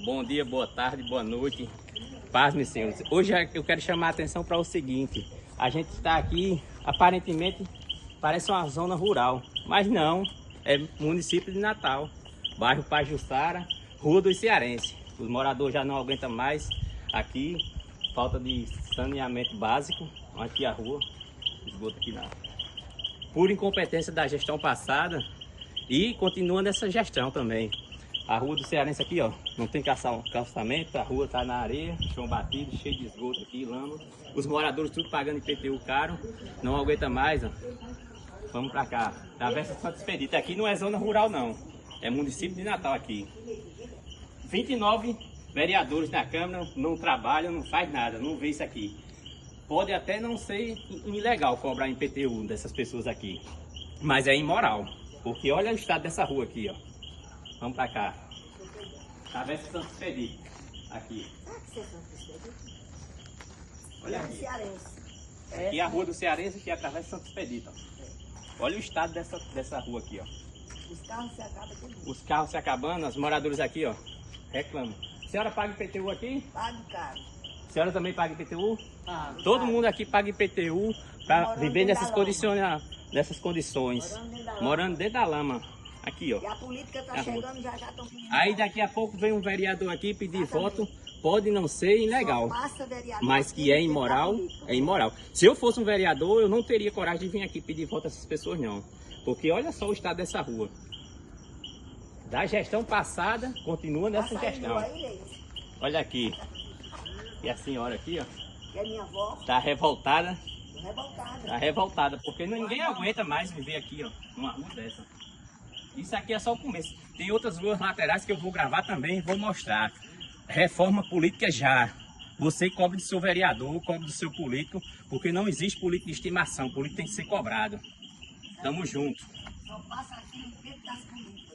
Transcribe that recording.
Bom dia, boa tarde, boa noite. Paz, meus senhores. Hoje eu quero chamar a atenção para o seguinte. A gente está aqui, aparentemente, parece uma zona rural. Mas não, é município de Natal. Bairro Pajuçara, Rua dos Cearenses. Os moradores já não aguentam mais aqui. Falta de saneamento básico. Aqui a rua, esgoto aqui na... Por incompetência da gestão passada e continua nessa gestão também. A Rua do Cearense aqui, ó, não tem calçamento, a rua tá na areia, chão batido, cheio de esgoto aqui, lama. Os moradores tudo pagando IPTU caro, não aguenta mais, ó. Vamos pra cá, Travessa Santa Expedita. Aqui não é zona rural não, é município de Natal aqui. 29 vereadores na Câmara não trabalham, não faz nada, não vê isso aqui. Pode até não ser ilegal cobrar IPTU dessas pessoas aqui, mas é imoral, porque olha o estado dessa rua aqui, ó. Vamos pra cá. Travessa Santa Expedita. Aqui. Olha aqui. Aqui é a Rua do Cearense, aqui é a Travessa Santa Expedita. Olha o estado dessa rua aqui, ó. Os carros se acabam tudo. Os carros se acabando, os moradores aqui, ó, reclamam. A senhora paga IPTU aqui? Pago caro. A senhora também paga IPTU? Pago. Todo mundo aqui paga IPTU para Morando viver dentro nessas condições. Morando dentro da lama. Aqui, ó. E a política tá chegando, já estão pedindo. Aí daqui a pouco vem um vereador aqui pedir voto. Pode não ser ilegal, Passa vereador mas que é imoral, é imoral. Se eu fosse um vereador, eu não teria coragem de vir aqui pedir voto a essas pessoas, não. Porque olha só o estado dessa rua. Da gestão passada, continua nessa gestão. Olha aqui. E a senhora aqui, ó, Que é minha avó, tá revoltada. revoltada. Tá revoltada, porque ninguém aguenta mais viver aqui, ó, numa rua dessa. Isso aqui é só o começo. Tem outras ruas laterais que eu vou gravar também e vou mostrar. Reforma política já. Você cobre do seu vereador, cobre do seu político, porque não existe político de estimação. O político tem que ser cobrado. Tamo junto. Só passa aqui